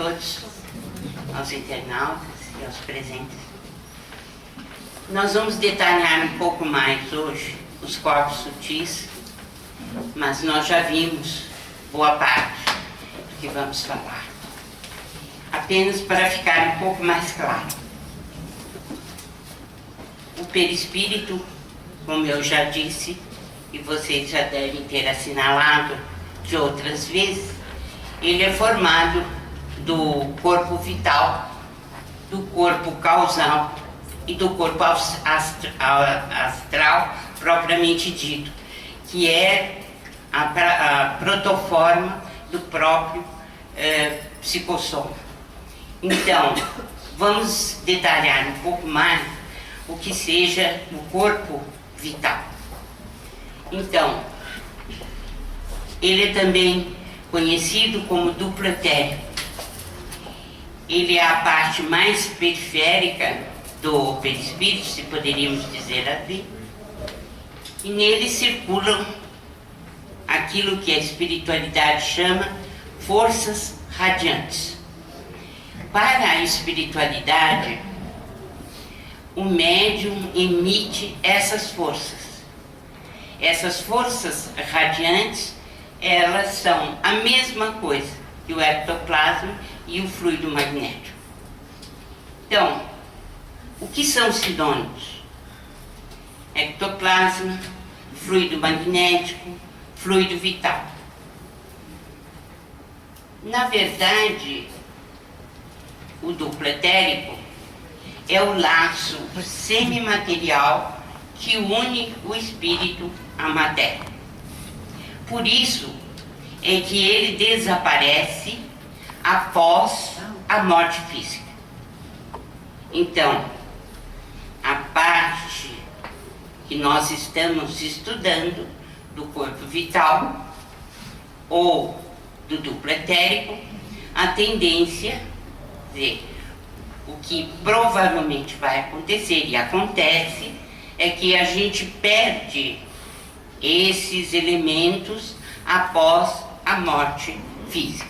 todos, aos internautas e aos presentes. Nós vamos detalhar um pouco mais hoje os corpos sutis, mas nós já vimos boa parte do que vamos falar. Apenas para ficar um pouco mais claro. O perispírito, como eu já disse, e vocês já devem ter assinalado de outras vezes, ele é formado do corpo vital, do corpo causal e do corpo astral propriamente dito, que é a protoforma do próprio psicossoma. Então, vamos detalhar um pouco mais o que seja o corpo vital. Então, ele é também conhecido como duplo etérico. Ele é a parte mais periférica do perispírito, se poderíamos dizer assim, e nele circulam aquilo que a espiritualidade chama forças radiantes. Para a espiritualidade, o médium emite essas forças. Essas forças radiantes, elas são a mesma coisa que o ectoplasma e o fluido magnético. Então, o que são sinônimos? Ectoplasma, fluido magnético, fluido vital. Na verdade, o duplo etérico é o laço semimaterial que une o espírito à matéria. Por isso é que ele desaparece após a morte física. Então, a parte que nós estamos estudando do corpo vital ou do duplo etérico, a tendência de o que provavelmente vai acontecer e acontece é que a gente perde esses elementos após a morte física.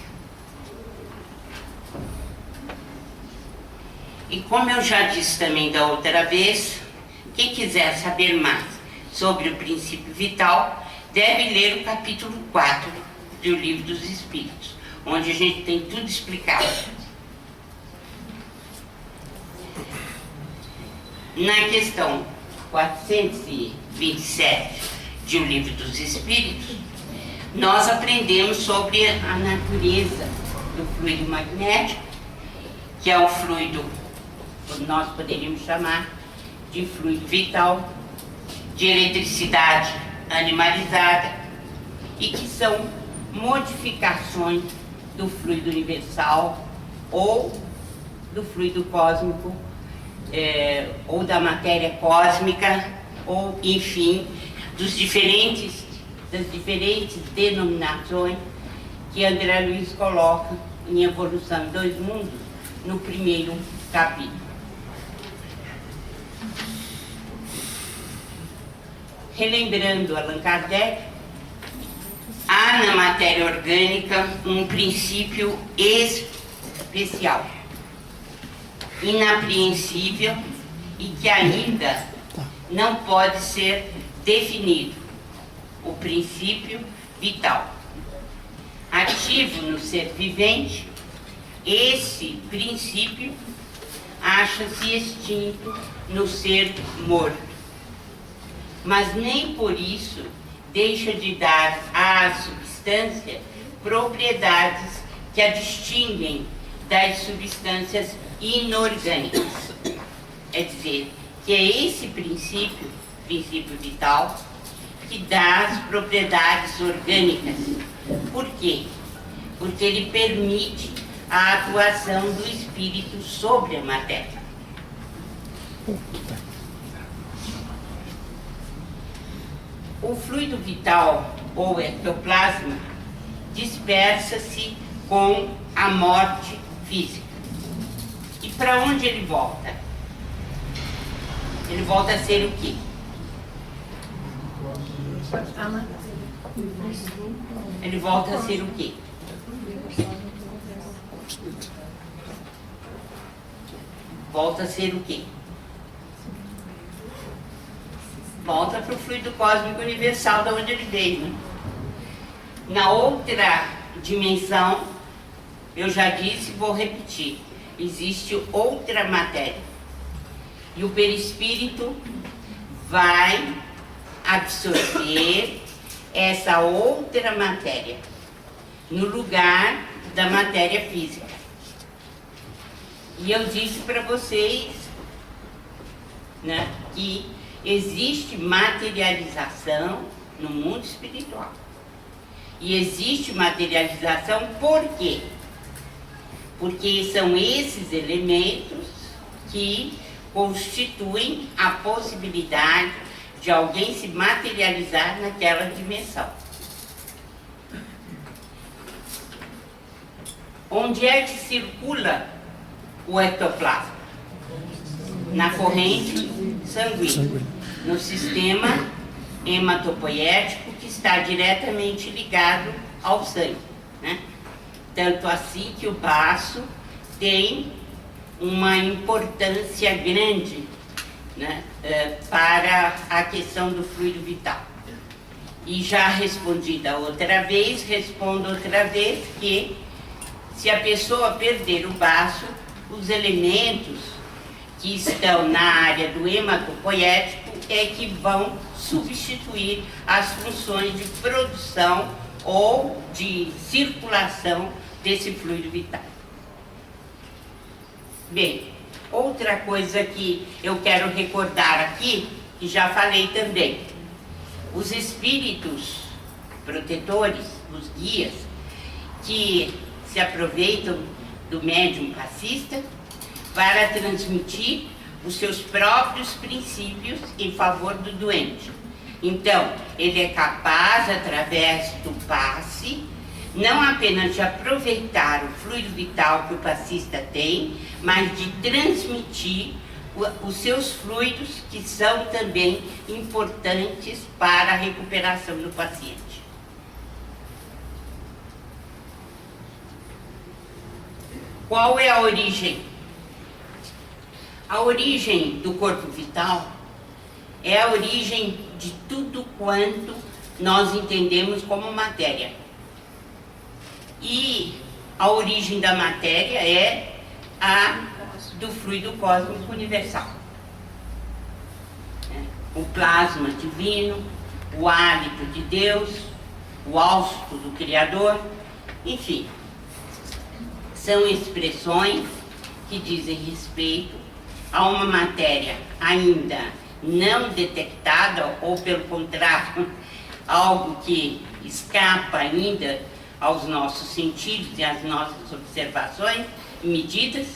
E como eu já disse também da outra vez, quem quiser saber mais sobre o princípio vital, deve ler o capítulo 4 do Livro dos Espíritos, onde a gente tem tudo explicado. Na questão 427 de O Livro dos Espíritos, nós aprendemos sobre a natureza do fluido magnético, que é o fluido, nós poderíamos chamar de fluido vital, de eletricidade animalizada, e que são modificações do fluido universal ou do fluido cósmico, ou da matéria cósmica, ou, enfim, das diferentes denominações que André Luiz coloca em Evolução em Dois Mundos, no primeiro capítulo. Relembrando Allan Kardec, há na matéria orgânica um princípio especial, inapreensível e que ainda não pode ser definido: o princípio vital. Ativo no ser vivente, esse princípio acha-se extinto no ser morto, mas nem por isso deixa de dar à substância propriedades que a distinguem das substâncias inorgânicas. É dizer, que é esse princípio vital, que dá as propriedades orgânicas. Por quê? Porque ele permite a atuação do espírito sobre a matéria. O fluido vital, ou ectoplasma, dispersa-se com a morte física. E para onde ele volta? Ele volta a ser o quê? Ele volta a ser o quê? volta a ser o quê? Volta para o fluido cósmico universal, da onde ele veio, né? Na outra dimensão, eu já disse e vou repetir, existe outra matéria. E o perispírito vai absorver essa outra matéria no lugar da matéria física. E eu disse para vocês, né, que existe materialização no mundo espiritual. E existe materialização por quê? Porque são esses elementos que constituem a possibilidade de alguém se materializar naquela dimensão. Onde é que circula o ectoplasma? Na corrente sanguínea, no sistema hematopoético, que está diretamente ligado ao sangue, né? Tanto assim que o baço tem uma importância grande, né, para a questão do fluido vital. E já respondi da outra vez, respondo outra vez que se a pessoa perder o baço, os elementos que estão na área do hematopoético é que vão substituir as funções de produção ou de circulação desse fluido vital. Bem, outra coisa que eu quero recordar aqui, que já falei também, os espíritos protetores, os guias, que se aproveitam do médium passista para transmitir os seus próprios princípios em favor do doente. Então, ele é capaz, através do passe, não apenas de aproveitar o fluido vital que o passista tem, mas de transmitir os seus fluidos, que são também importantes para a recuperação do paciente. Qual é a origem? A origem do corpo vital é a origem de tudo quanto nós entendemos como matéria. E a origem da matéria é a do fluido cósmico universal. O plasma divino, o hálito de Deus, o hausto do Criador, enfim. São expressões que dizem respeito a uma matéria ainda não detectada, ou pelo contrário, algo que escapa ainda aos nossos sentidos e às nossas observações e medidas,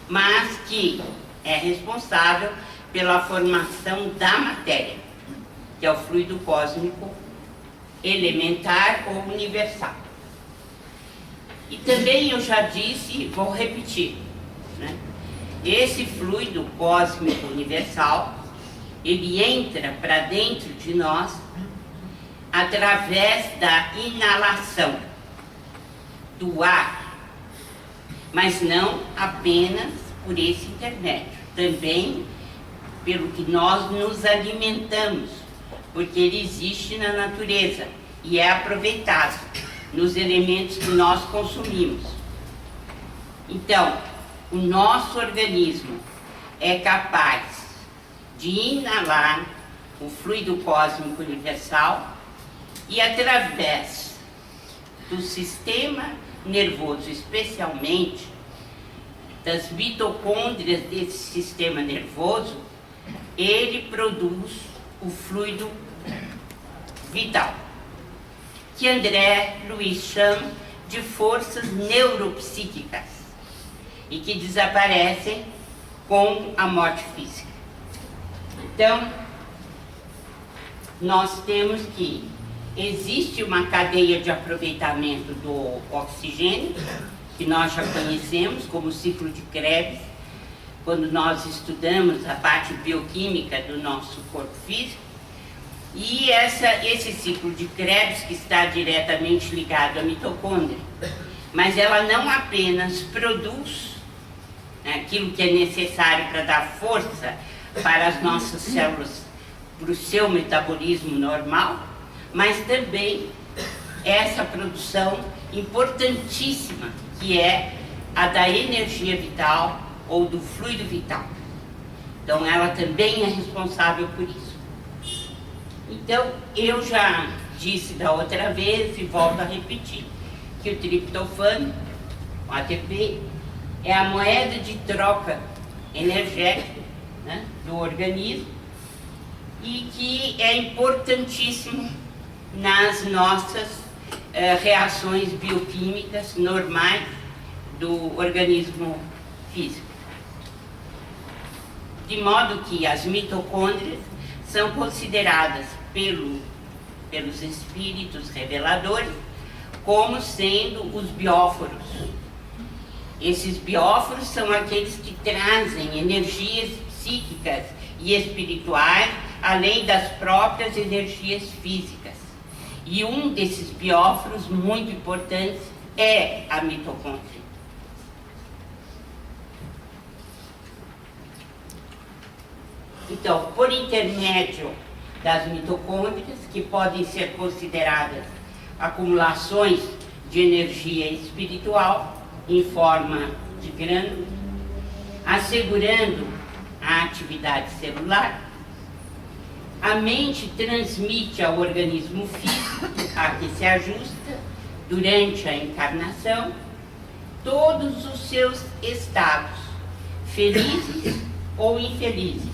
mas que é responsável pela formação da matéria, que é o fluido cósmico elementar ou universal. E também eu já disse, vou repetir, né? Esse fluido cósmico universal, ele entra para dentro de nós através da inalação do ar, mas não apenas por esse intermédio, também pelo que nós nos alimentamos, porque ele existe na natureza e é aproveitado nos elementos que nós consumimos. Então, o nosso organismo é capaz de inalar o fluido cósmico universal e, através do sistema nervoso, especialmente das mitocôndrias desse sistema nervoso, ele produz o fluido vital, que André Luiz chama de forças neuropsíquicas e que desaparecem com a morte física. Então, nós temos que existe uma cadeia de aproveitamento do oxigênio, que nós já conhecemos como ciclo de Krebs, quando nós estudamos a parte bioquímica do nosso corpo físico. E esse ciclo de Krebs, que está diretamente ligado à mitocôndria, mas ela não apenas produz aquilo que é necessário para dar força para as nossas células, para o seu metabolismo normal, mas também essa produção importantíssima, que é a da energia vital ou do fluido vital. Então, ela também é responsável por isso. Então, eu já disse da outra vez e volto a repetir, que o triptofano, o ATP, é a moeda de troca energética, né, do organismo, e que é importantíssimo nas nossas reações bioquímicas normais do organismo físico. De modo que as mitocôndrias são consideradas pelos espíritos reveladores como sendo os bióforos. Esses bióforos são aqueles que trazem energias psíquicas e espirituais, além das próprias energias físicas. E um desses bióforos muito importantes é a mitocôndria. Então, por intermédio das mitocôndrias, que podem ser consideradas acumulações de energia espiritual em forma de grânulos, assegurando a atividade celular, a mente transmite ao organismo físico, a que se ajusta durante a encarnação, todos os seus estados, felizes ou infelizes,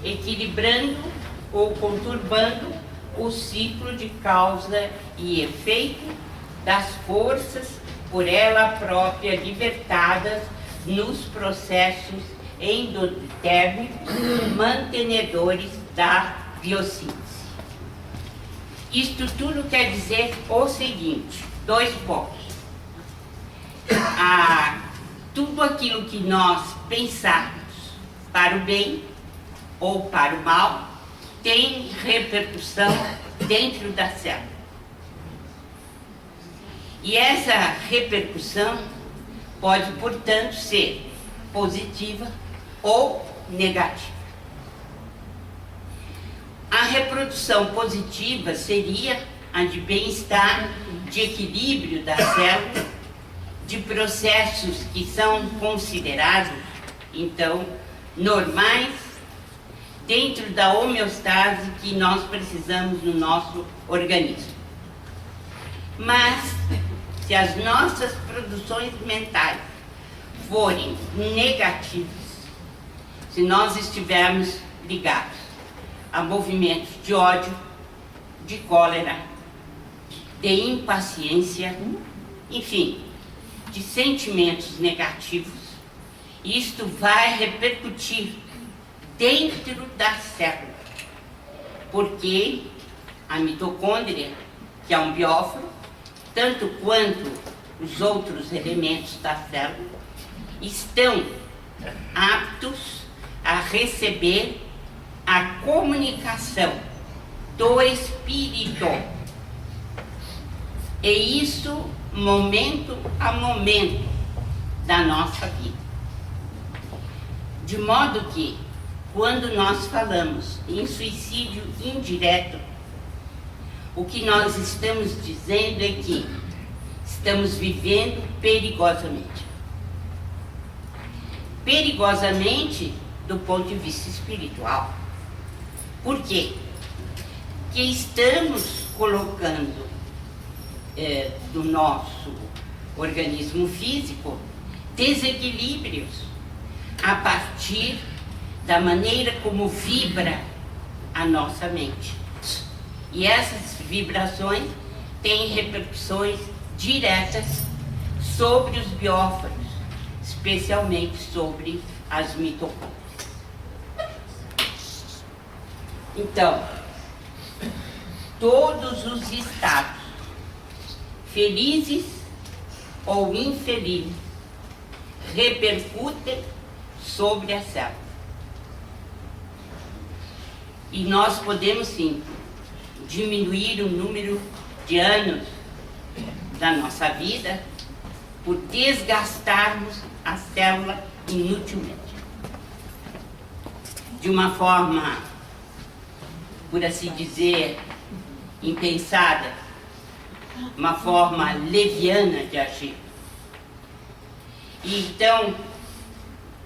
equilibrando ou conturbando o ciclo de causa e efeito das forças por ela própria libertadas nos processos endotérmicos mantenedores da biossíntese. Isto tudo quer dizer o seguinte, 2 pontos. Tudo aquilo que nós pensarmos para o bem ou para o mal tem repercussão dentro da célula. E essa repercussão pode, portanto, ser positiva ou negativa. A reprodução positiva seria a de bem-estar, de equilíbrio da célula, de processos que são considerados, então, normais, dentro da homeostase que nós precisamos no nosso organismo. Mas, se as nossas produções mentais forem negativas, se nós estivermos ligados a movimentos de ódio, de cólera, de impaciência, enfim, de sentimentos negativos, isto vai repercutir dentro da célula, porque a mitocôndria, que é um bióforo, tanto quanto os outros elementos da célula, estão aptos a receber a comunicação do espírito. E isso momento a momento da nossa vida. De modo que, quando nós falamos em suicídio indireto, o que nós estamos dizendo é que estamos vivendo perigosamente. Perigosamente do ponto de vista espiritual. Por quê? Porque estamos colocando do nosso organismo físico desequilíbrios a partir da maneira como vibra a nossa mente. E essas vibrações têm repercussões diretas sobre os bióforos, especialmente sobre as mitocôndrias. Então, todos os estados, felizes ou infelizes, repercutem sobre a célula. E nós podemos, sim, diminuir o número de anos da nossa vida por desgastarmos a célula inutilmente. De uma forma, por assim dizer, impensada, uma forma leviana de agir. E então,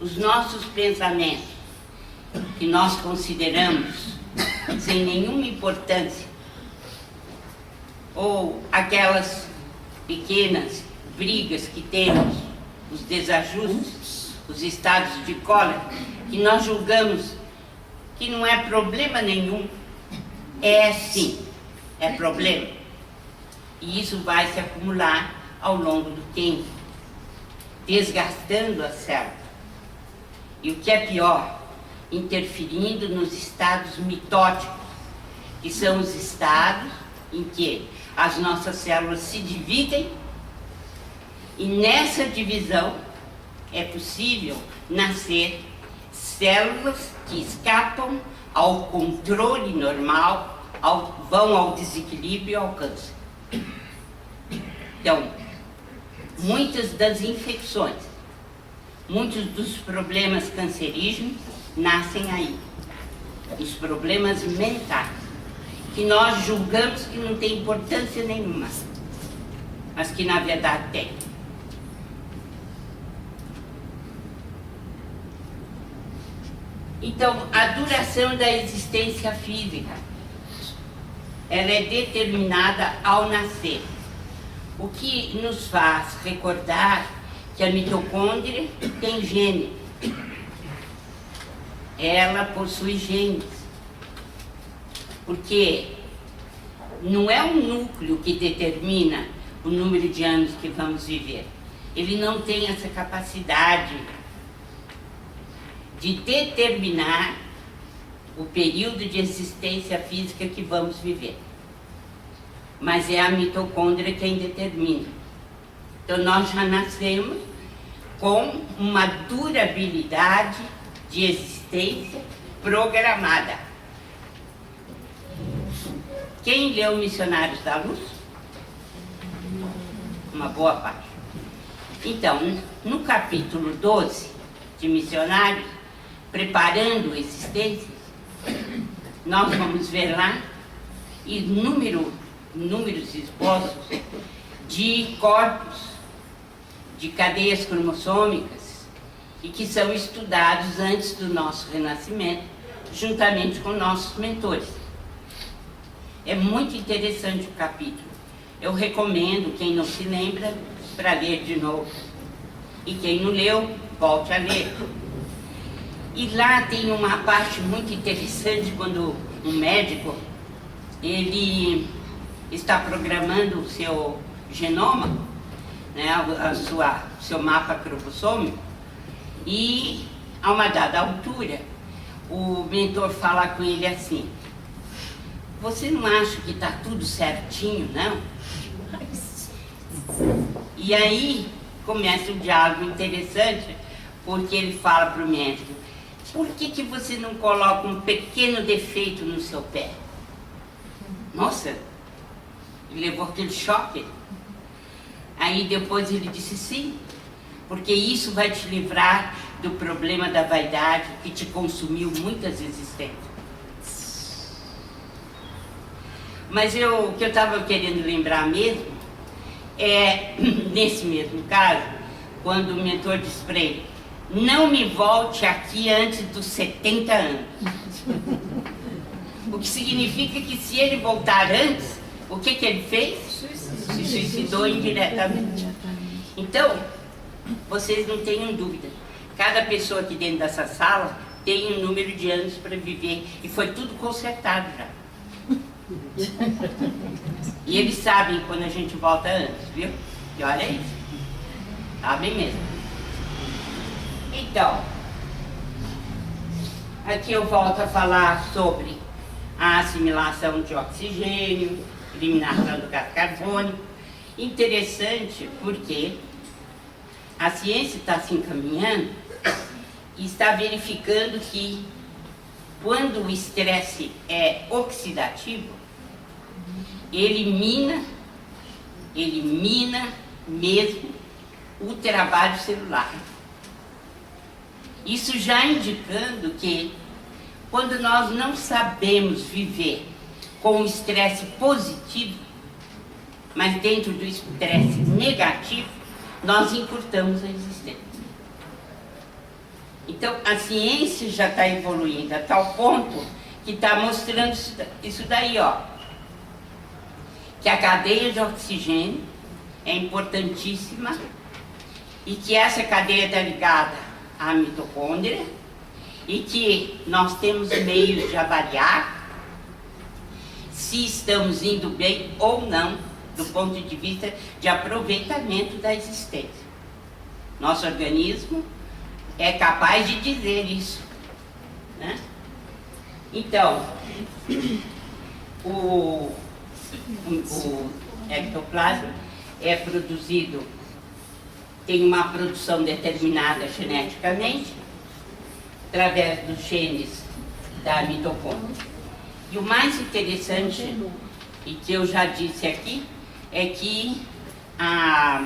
os nossos pensamentos, que nós consideramos sem nenhuma importância, ou aquelas pequenas brigas que temos, os desajustes, os estados de cólera, que nós julgamos que não é problema nenhum, é sim, é problema. E isso vai se acumular ao longo do tempo, desgastando a célula. E o que é pior, interferindo nos estados mitóticos, que são os estados em que as nossas células se dividem, e nessa divisão é possível nascer células que escapam ao controle normal, vão ao desequilíbrio e ao câncer. Então, muitas das infecções, muitos dos problemas cancerígenos nascem aí. Os problemas mentais, que nós julgamos que não tem importância nenhuma, mas que na verdade tem. Então, a duração da existência física, ela é determinada ao nascer. O que nos faz recordar que a mitocôndria tem gene. Ela possui genes. Porque não é o núcleo que determina o número de anos que vamos viver. Ele não tem essa capacidade de determinar o período de existência física que vamos viver. Mas é a mitocôndria quem determina. Então nós já nascemos com uma durabilidade de existência programada. Quem leu Missionários da Luz? Uma boa parte. Então, no capítulo 12 de Missionários, Preparando Existências, nós vamos ver lá inúmeros esboços de corpos, de cadeias cromossômicas, e que são estudados antes do nosso renascimento, juntamente com nossos mentores. É muito interessante o capítulo. Eu recomendo, quem não se lembra, para ler de novo. E quem não leu, volte a ler. E lá tem uma parte muito interessante, quando um médico, ele está programando o seu genoma, né, seu mapa cromossômico, e a uma dada altura, o mentor fala com ele assim: você não acha que está tudo certinho, não? E aí começa um diálogo interessante, porque ele fala para o médico: por que você não coloca um pequeno defeito no seu pé? Nossa, ele levou aquele choque. Aí depois ele disse: sim, porque isso vai te livrar do problema da vaidade que te consumiu muitas existências. Mas o que eu estava querendo lembrar mesmo é, nesse mesmo caso, quando o mentor disse para ele: não me volte aqui antes dos 70 anos. O que significa que se ele voltar antes, o que ele fez? Se suicidou indiretamente. Então, vocês não tenham dúvida, cada pessoa aqui dentro dessa sala tem um número de anos para viver, e foi tudo consertado já. E eles sabem quando a gente volta antes, viu? E olha isso, sabem mesmo. Então, aqui eu volto a falar sobre a assimilação de oxigênio, eliminação do gás carbônico. Interessante porque a ciência está se encaminhando e está verificando que quando o estresse é oxidativo, elimina mesmo o trabalho celular. Isso já indicando que quando nós não sabemos viver com o estresse positivo, mas dentro do estresse negativo, nós encurtamos a existência. Então, a ciência já está evoluindo a tal ponto que está mostrando isso daí, ó. Que a cadeia de oxigênio é importantíssima e que essa cadeia está ligada à mitocôndria e que nós temos meios de avaliar se estamos indo bem ou não do ponto de vista de aproveitamento da existência. Nosso organismo é capaz de dizer isso, né? Então, o ectoplasma é produzido, tem uma produção determinada geneticamente, através dos genes da mitocôndria. E o mais interessante, e que eu já disse aqui, é que a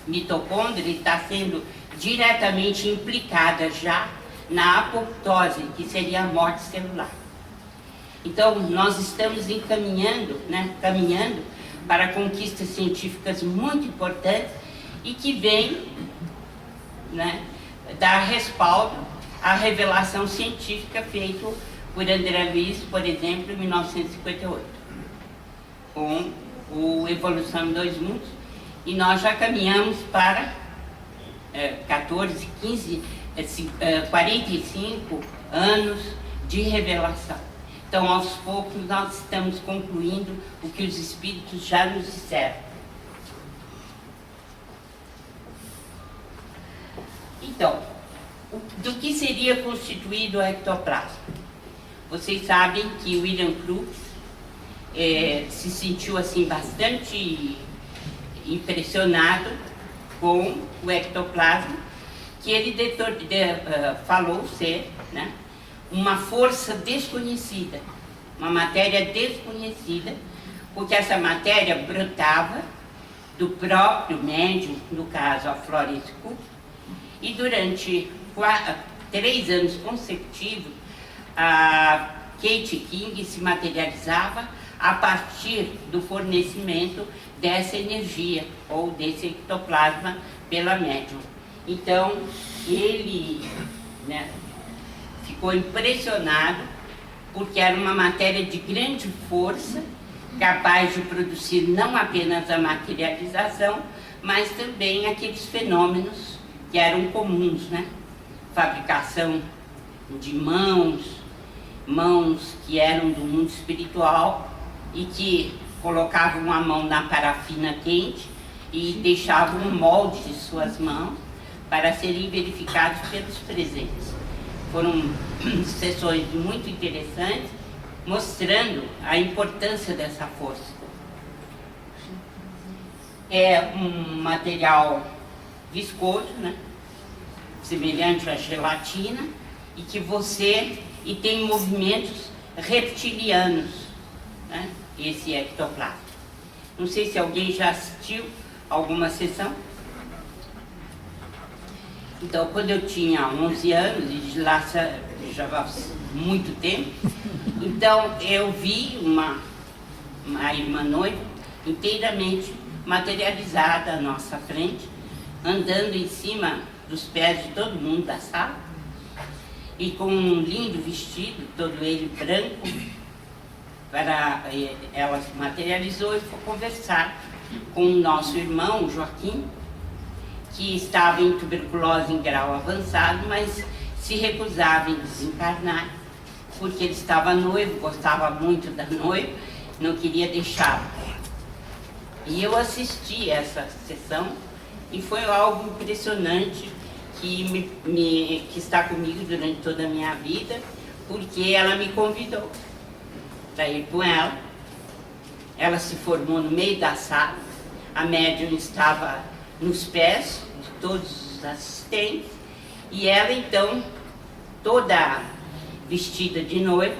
mitocôndria está sendo diretamente implicada já na apoptose, que seria a morte celular. Então, nós estamos encaminhando, caminhando para conquistas científicas muito importantes e que vêm, dar respaldo à revelação científica feita por André Luiz, por exemplo, em 1958, com o Evolução em Dois Mundos, e nós já caminhamos para 45 anos de revelação. Então, aos poucos, nós estamos concluindo o que os espíritos já nos disseram. Então, do que seria constituído o ectoplasma? Vocês sabem que William Crookes se sentiu assim bastante impressionado com o ectoplasma, que ele falou ser, uma força desconhecida, uma matéria desconhecida, porque essa matéria brotava do próprio médium, no caso a Florence Cook, e durante 3 anos consecutivos, a Kate King se materializava a partir do fornecimento dessa energia, ou desse ectoplasma pela médium. Então, ele ficou impressionado, porque era uma matéria de grande força, capaz de produzir não apenas a materialização, mas também aqueles fenômenos que eram comuns, fabricação de mãos que eram do mundo espiritual e que colocavam a mão na parafina quente e deixavam um molde de suas mãos para serem verificados pelos presentes. Foram sessões muito interessantes, mostrando a importância dessa força. É um material viscoso, semelhante à gelatina, e tem movimentos reptilianos, esse ectoplasma. Não sei se alguém já assistiu alguma sessão. Então, quando eu tinha 11 anos, e de lá já faz muito tempo, então eu vi uma irmã noiva inteiramente materializada à nossa frente, andando em cima dos pés de todo mundo da sala, e com um lindo vestido, todo ele branco. Ela se materializou e foi conversar com o nosso irmão, Joaquim, que estava em tuberculose em grau avançado, mas se recusava em desencarnar, porque ele estava noivo, gostava muito da noiva, não queria deixá-lo. E eu assisti essa sessão e foi algo impressionante que está comigo durante toda a minha vida, porque ela me convidou para ir com ela. Ela se formou no meio da sala, a médium estava nos pés de todos os assistentes, e ela então, toda vestida de noiva,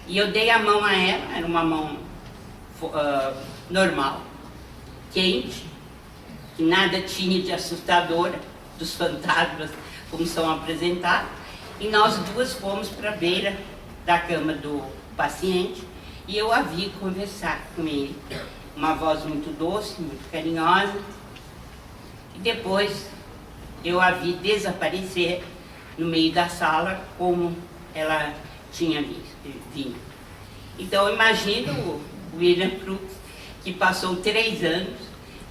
e eu dei a mão a ela, era uma mão normal, quente, que nada tinha de assustadora, dos fantasmas função apresentada, e nós duas fomos para a beira da cama do paciente e eu a vi conversar com ele. Uma voz muito doce, muito carinhosa, e depois eu a vi desaparecer no meio da sala como ela tinha vindo. Então eu imagino o William Crookes, que passou 3 anos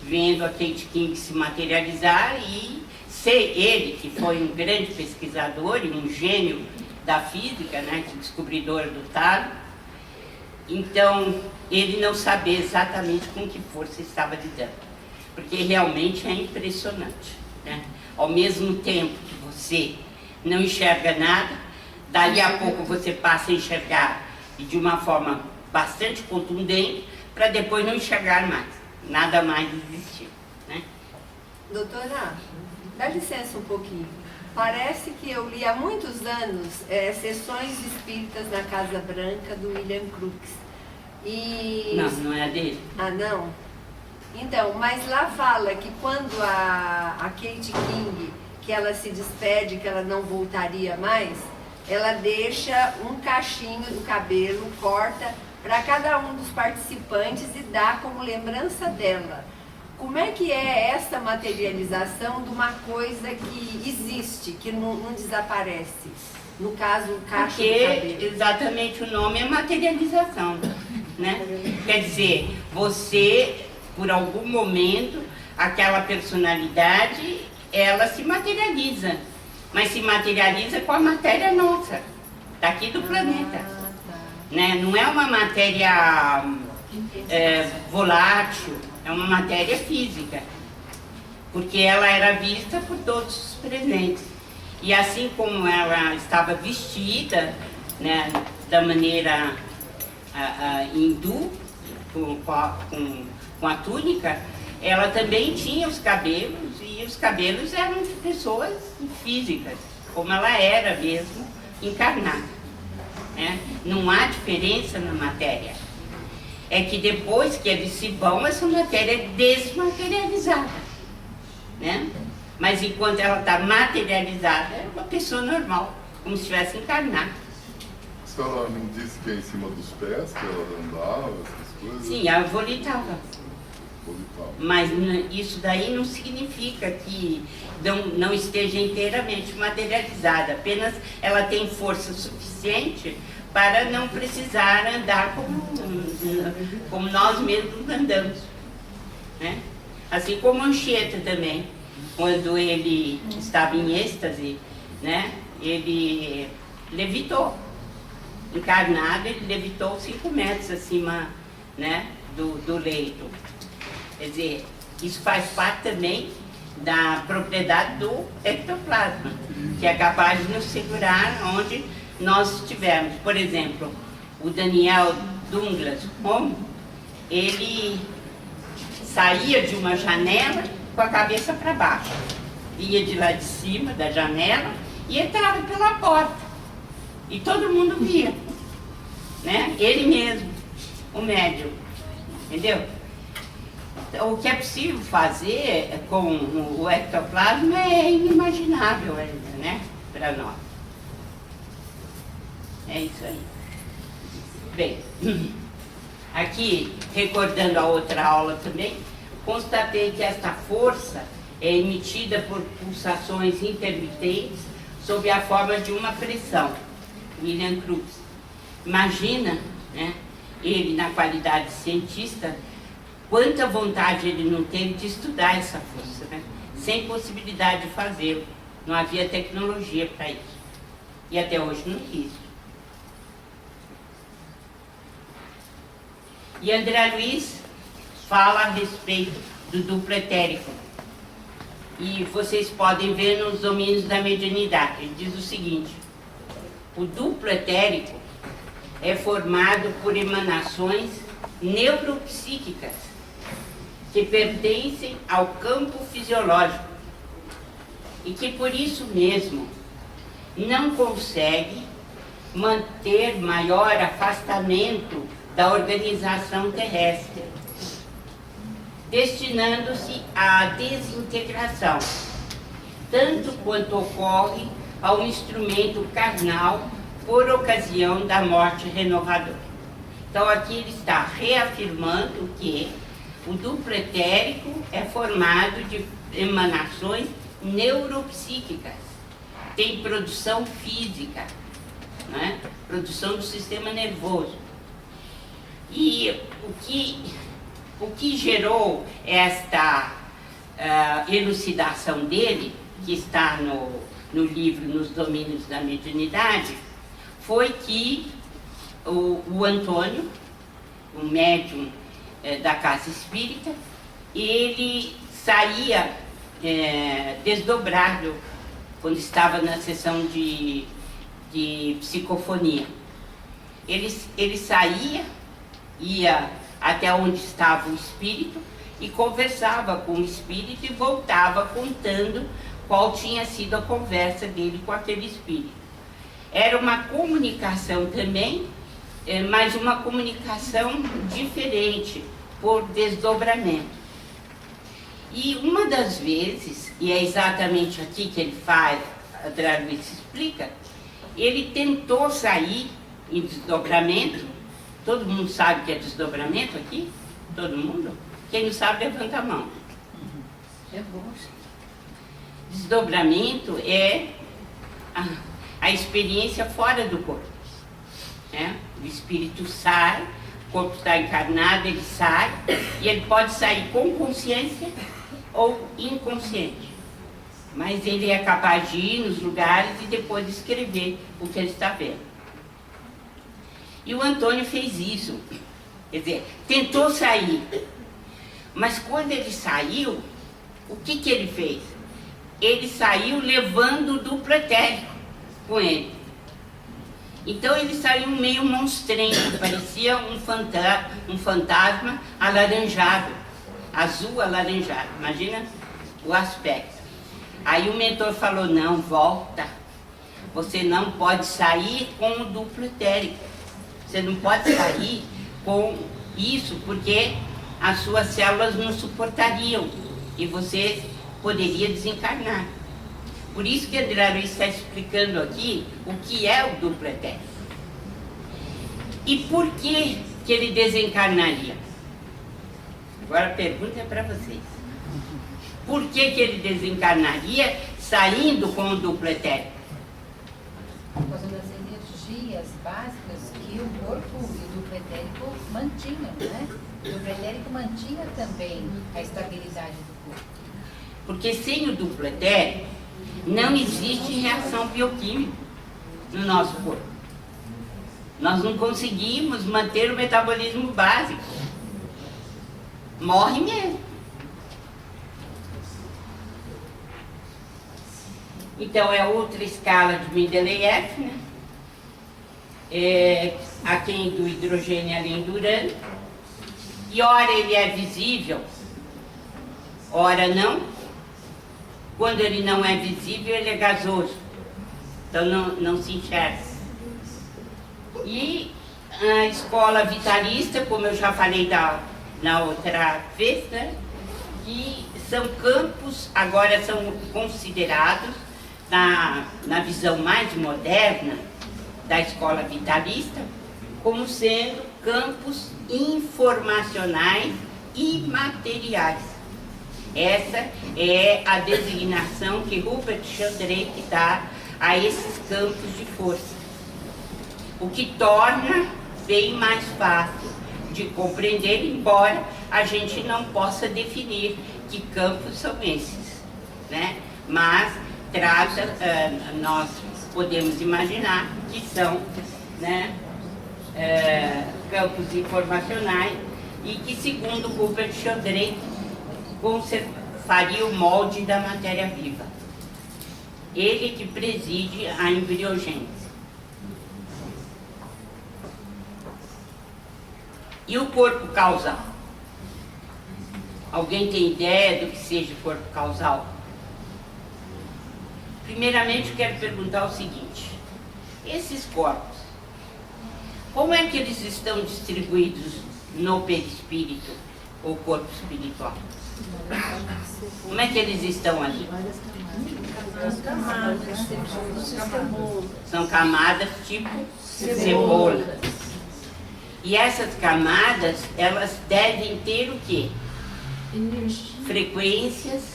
vendo a Kate King se materializar, e ser ele, que foi um grande pesquisador e um gênio da física, né, descobridor do talo, então ele não saber exatamente com que força estava lidando, porque realmente é impressionante, né? Ao mesmo tempo que você não enxerga nada, dali a pouco você passa a enxergar e de uma forma bastante contundente, para depois não enxergar mais, nada mais existir, né? Doutora, dá licença um pouquinho. Parece que eu li há muitos anos Sessões Espíritas na Casa Branca, do William Crookes. E... Não é a dele. Ah, não? Então, mas lá fala que quando a Kate King, que ela se despede, que ela não voltaria mais, ela deixa um cachinho do cabelo, corta para cada um dos participantes e dá como lembrança dela. Como é que é essa materialização de uma coisa que existe, que não desaparece? No caso, o cacho do cabelo. Porque exatamente o nome é materialização, né? Quer dizer, você, por algum momento, aquela personalidade, ela se materializa, mas se materializa com a matéria nossa, daqui do planeta. Tá. Né? Não é uma matéria volátil, é uma matéria física, porque ela era vista por todos os presentes. E assim como ela estava vestida, né, da maneira hindu, com a túnica, ela também tinha os cabelos, e os cabelos eram de pessoas físicas, como ela era mesmo, encarnada. Né? Não há diferença na matéria. É que depois que eles se vão, essa matéria é desmaterializada. Né? Mas enquanto ela está materializada, é uma pessoa normal, como se estivesse encarnada. A senhora não disse que é em cima dos pés, que ela andava, essas coisas? Sim, ela volitava. Mas isso daí não significa que não esteja inteiramente materializada, apenas ela tem força suficiente para não precisar andar como nós mesmos andamos. Né? Assim como Anchieta também, quando ele estava em êxtase, né, ele levitou. Encarnado, ele levitou 5 metros acima, né, do leito. Quer dizer, isso faz parte também da propriedade do ectoplasma, que é capaz de nos segurar onde nós estivermos. Por exemplo, o Daniel Douglas Home, ele saía de uma janela com a cabeça para baixo, ia de lá de cima da janela e entrava pela porta. E todo mundo via, né? Ele mesmo, o médium, entendeu? O que é possível fazer com o ectoplasma é inimaginável ainda, né? Para nós. É isso aí. Bem, aqui, recordando a outra aula também, constatei que esta força é emitida por pulsações intermitentes sob a forma de uma pressão. William Crookes. Imagina, né, ele na qualidade de cientista, quanta vontade ele não teve de estudar essa força, né? Sem possibilidade de fazê-lo. Não havia tecnologia para isso. E até hoje não quis. E André Luiz fala a respeito do duplo etérico. E vocês podem ver nos domínios da mediunidade. Ele diz o seguinte: o duplo etérico é formado por emanações neuropsíquicas que pertencem ao campo fisiológico e que por isso mesmo não consegue manter maior afastamento da organização terrestre, destinando-se à desintegração, tanto quanto ocorre ao instrumento carnal por ocasião da morte renovadora. Então aqui ele está reafirmando que o duplo etérico é formado de emanações neuropsíquicas, tem produção física, né? Produção do sistema nervoso. E o que gerou esta elucidação dele, que está no livro Nos Domínios da Mediunidade, foi que o Antônio, o médium da casa espírita, ele saía desdobrado quando estava na sessão de psicofonia. Ele saía, ia até onde estava o espírito e conversava com o espírito e voltava contando qual tinha sido a conversa dele com aquele espírito. Era uma comunicação também, mas uma comunicação diferente, por desdobramento. E uma das vezes, e é exatamente aqui que ele faz, André Luiz explica, ele tentou sair em desdobramento. Todo mundo sabe o que é desdobramento aqui? Todo mundo? Quem não sabe, levanta a mão. É bom. Desdobramento é a experiência fora do corpo. Né? O espírito sai, o corpo está encarnado, ele sai, e ele pode sair com consciência ou inconsciente. Mas ele é capaz de ir nos lugares e depois escrever o que ele está vendo. E o Antônio fez isso. Quer dizer, tentou sair. Mas quando ele saiu, o que ele fez? Ele saiu levando o duplo etérico com ele. Então ele saiu meio monstrengo, parecia um fantasma alaranjado, azul alaranjado. Imagina o aspecto. Aí o mentor falou, não, volta. Você não pode sair com o duplo etérico. Você não pode sair com isso, porque as suas células não suportariam e você poderia desencarnar. Por isso que André Luiz está explicando aqui o que é o duplo etérico. E por que ele desencarnaria? Agora a pergunta é para vocês. Por que ele desencarnaria saindo com o duplo etérico? Por causa das energias básicas que o corpo e o duplo etérico mantinham, né? O duplo etérico mantinha também a estabilidade do corpo. Porque sem o duplo etérico não existe reação bioquímica no nosso corpo. Nós não conseguimos manter o metabolismo básico. Morre mesmo. Então é outra escala de Mendeleev, né? Aquém do hidrogênio além do urânio. E ora ele é visível, ora não. Quando ele não é visível, ele é gasoso. Então não se enxerga. E a escola vitalista, como eu já falei na outra vez, né? Que são campos, agora são considerados, na visão mais moderna da escola vitalista, como sendo campos informacionais e materiais. Essa é a designação que Rupert Sheldrake dá a esses campos de força, o que torna bem mais fácil de compreender, embora a gente não possa definir que campos são esses, né? Mas nós podemos imaginar que são, né, campos informacionais e que, segundo Rupert Sheldrake, faria o molde da matéria viva. Ele que preside a embriogênese. E o corpo causal? Alguém tem ideia do que seja corpo causal? Primeiramente, eu quero perguntar o seguinte: esses corpos, como é que eles estão distribuídos no perispírito o corpo espiritual? Como é que eles estão ali? São camadas tipo cebola. E essas camadas, elas devem ter o quê? Frequências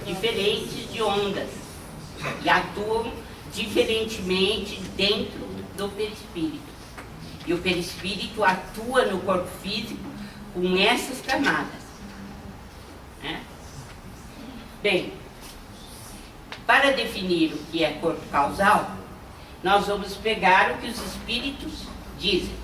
diferentes de ondas. E atuam diferentemente dentro do perispírito. E o perispírito atua no corpo físico com essas camadas. Né? Bem, para definir o que é corpo causal, nós vamos pegar o que os espíritos dizem.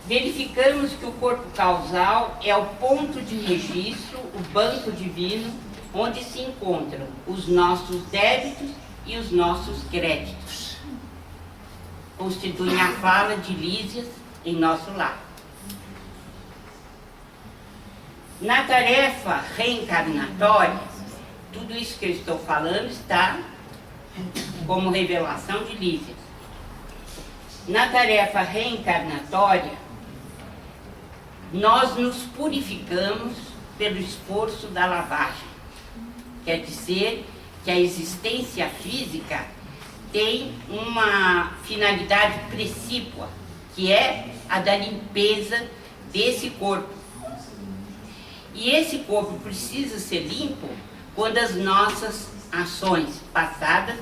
Verificamos que o corpo causal é o ponto de registro, o banco divino, onde se encontram os nossos débitos e os nossos créditos. Constituem a fala de Lísias em nosso lar. Na tarefa reencarnatória, tudo isso que eu estou falando está como revelação de Lísias. Na tarefa reencarnatória, nós nos purificamos pelo esforço da lavagem. Quer dizer que a existência física tem uma finalidade precípua, que é a da limpeza desse corpo. E esse corpo precisa ser limpo quando as nossas ações passadas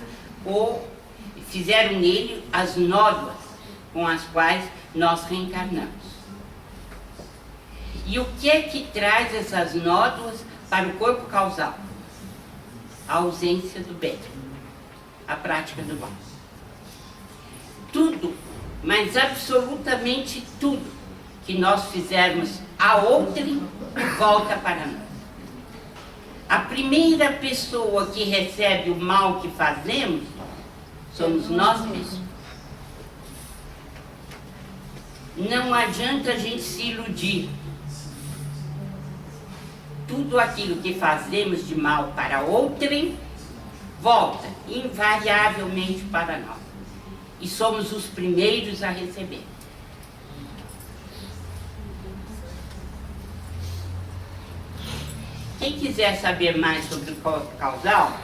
ou fizeram nele as nódoas com as quais nós reencarnamos. E o que é que traz essas nódoas para o corpo causal? A ausência do bem, a prática do mal. Tudo, mas absolutamente tudo que nós fizermos a outrem, volta para nós. A primeira pessoa que recebe o mal que fazemos somos nós mesmos. Não adianta a gente se iludir. Tudo aquilo que fazemos de mal para outrem, volta invariavelmente para nós. E somos os primeiros a receber. Quem quiser saber mais sobre o corpo causal,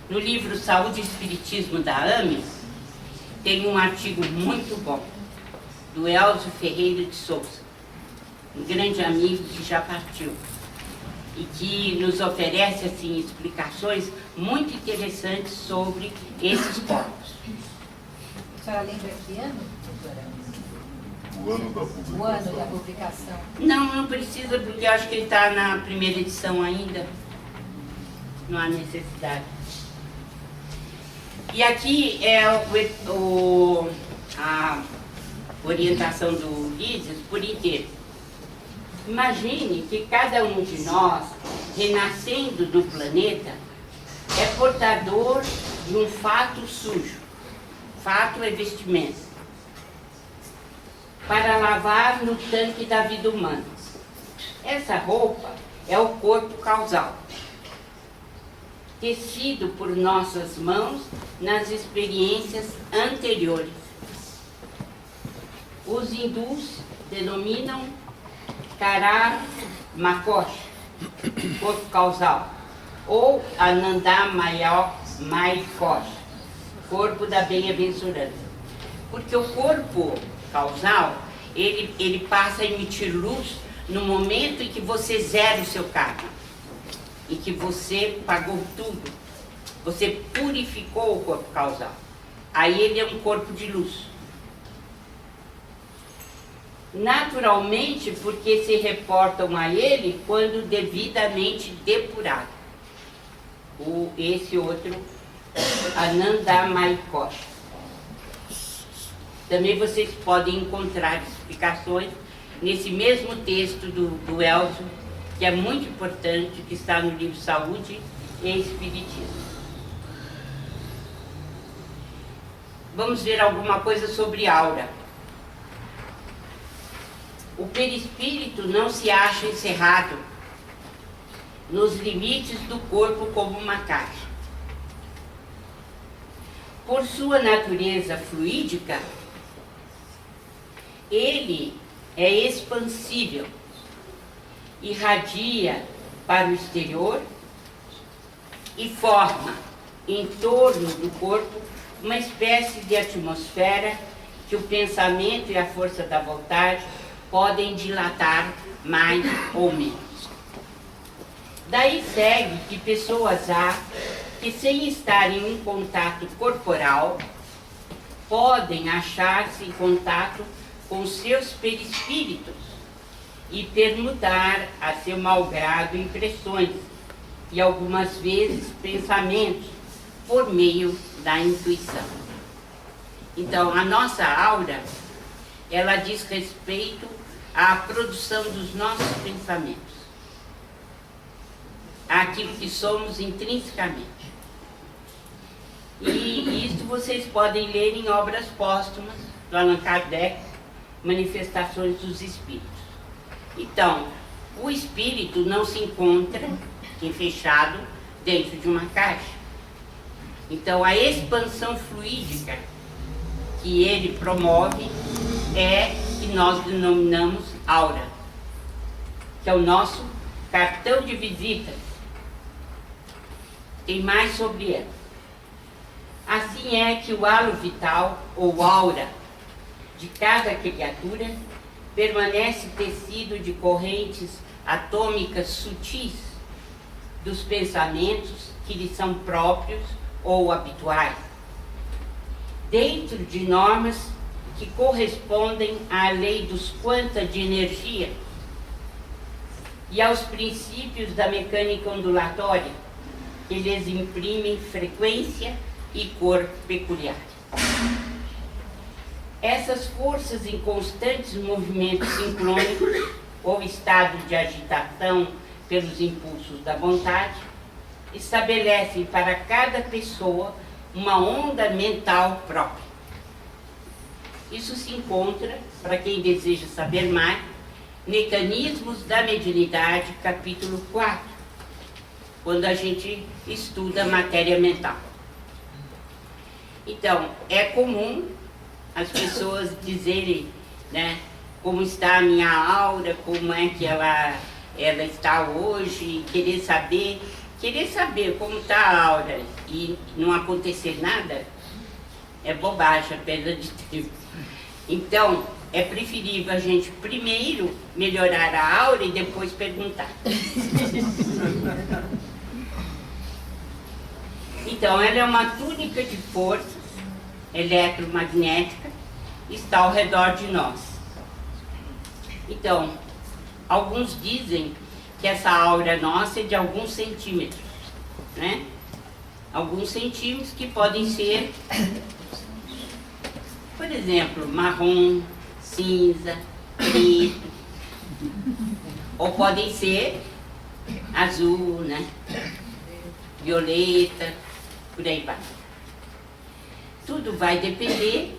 no livro Saúde e Espiritismo da AME, tem um artigo muito bom, do Elzo Ferreira de Souza, um grande amigo que já partiu, e que nos oferece assim, explicações muito interessantes sobre esses corpos. A senhora lembra que ano, doutora? O ano da publicação. O ano da publicação. Não precisa, porque eu acho que ele está na primeira edição ainda. Não há necessidade. E aqui é a orientação do Lísias por inteiro. Imagine que cada um de nós, renascendo do planeta, é portador de um fato sujo. Fato é vestimenta. Para lavar no tanque da vida humana. Essa roupa é o corpo causal, tecido por nossas mãos nas experiências anteriores. Os hindus denominam Kara Makosh, corpo causal, ou Ananda Maikosh, corpo da bem-aventurança. Porque o corpo causal, ele passa a emitir luz no momento em que você zera o seu karma, em que você pagou tudo, você purificou o corpo causal. Aí ele é um corpo de luz. Naturalmente, porque se reportam a ele quando devidamente depurado. Esse outro, Ananda Maikosh. Também vocês podem encontrar explicações nesse mesmo texto do Elzo, que é muito importante, que está no livro Saúde e Espiritismo. Vamos ver alguma coisa sobre aura. O perispírito não se acha encerrado nos limites do corpo como uma caixa. Por sua natureza fluídica, ele é expansível, irradia para o exterior e forma em torno do corpo uma espécie de atmosfera que o pensamento e a força da vontade podem dilatar mais ou menos. Daí segue que pessoas há que, sem estar em um contato corporal, podem achar-se em contato com seus perispíritos e permutar a seu malgrado impressões e algumas vezes pensamentos por meio da intuição. Então, a nossa aura, ela diz respeito à produção dos nossos pensamentos, àquilo que somos intrinsecamente. E isso vocês podem ler em obras póstumas do Allan Kardec, Manifestações dos Espíritos. Então, o espírito não se encontra fechado dentro de uma caixa. Então, a expansão fluídica que ele promove é que nós denominamos aura, que é o nosso cartão de visita. Tem mais sobre ela. Assim é que o halo vital, ou aura, de cada criatura permanece tecido de correntes atômicas sutis dos pensamentos que lhe são próprios ou habituais, dentro de normas que correspondem à lei dos quanta de energia e aos princípios da mecânica ondulatória, que lhes imprimem frequência e cor peculiar. Essas forças em constantes movimentos sincrônicos ou estado de agitação pelos impulsos da vontade estabelecem para cada pessoa uma onda mental própria. Isso se encontra, para quem deseja saber mais, Mecanismos da Mediunidade, capítulo 4, quando a gente estuda matéria mental. Então, é comum as pessoas dizerem, né, como está a minha aura, como é que ela está hoje, querer saber como está a aura e não acontecer nada, é bobagem, é perda de tempo. Então, é preferível a gente primeiro melhorar a aura e depois perguntar. Então, ela é uma túnica de forças eletromagnética, está ao redor de nós. Então, alguns dizem que essa aura nossa é de alguns centímetros, né? Alguns centímetros que podem ser, por exemplo, marrom, cinza, preto, ou podem ser azul, né? Violeta, por aí vai. Tudo vai depender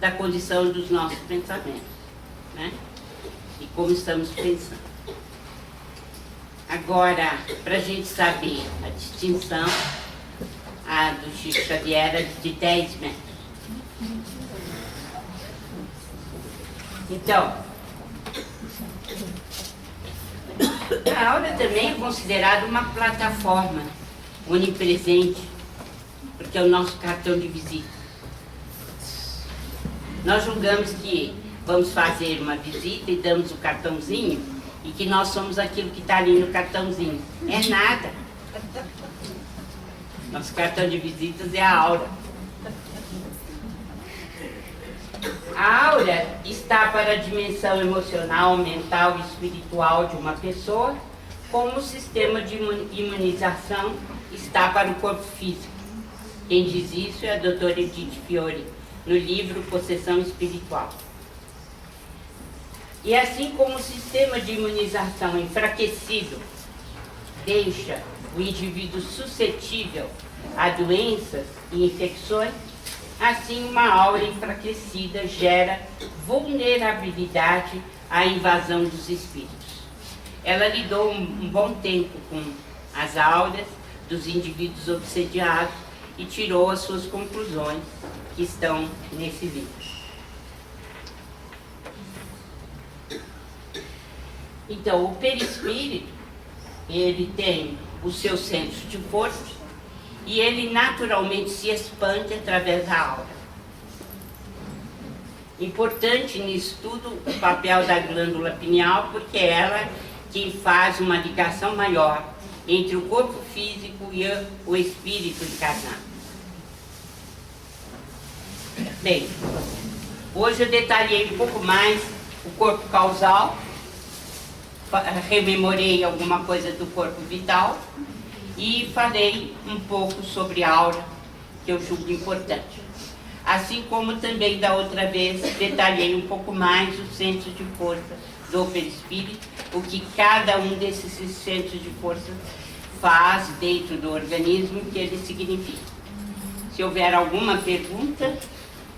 da condição dos nossos pensamentos, né? E como estamos pensando. Agora, para a gente saber a distinção, a do Chico Xavier era de 10 metros. Então, a aura também é considerada uma plataforma onipresente, porque é o nosso cartão de visita. Nós julgamos que vamos fazer uma visita e damos o cartãozinho e que nós somos aquilo que está ali no cartãozinho. É nada. Nosso cartão de visitas é a aura. A aura está para a dimensão emocional, mental e espiritual de uma pessoa, como o sistema de imunização está para o corpo físico. Quem diz isso é a doutora Edith Fiore, no livro Possessão Espiritual. E assim como o sistema de imunização enfraquecido deixa o indivíduo suscetível a doenças e infecções, assim uma aura enfraquecida gera vulnerabilidade à invasão dos espíritos. Ela lidou um bom tempo com as auras dos indivíduos obsediados e tirou as suas conclusões, que estão nesse livro. Então, o perispírito, ele tem os seus centros de força e ele naturalmente se expande através da aura. Importante nisso tudo o papel da glândula pineal, porque é ela que faz uma ligação maior entre o corpo físico e o espírito encarnado. Bem, hoje eu detalhei um pouco mais o corpo causal, rememorei alguma coisa do corpo vital e falei um pouco sobre a aura, que eu julgo importante. Assim como também da outra vez detalhei um pouco mais os centros de força do perispírito, o que cada um desses centros de força faz dentro do organismo, o que ele significa. Se houver alguma pergunta,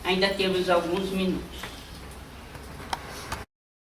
ainda temos alguns minutos.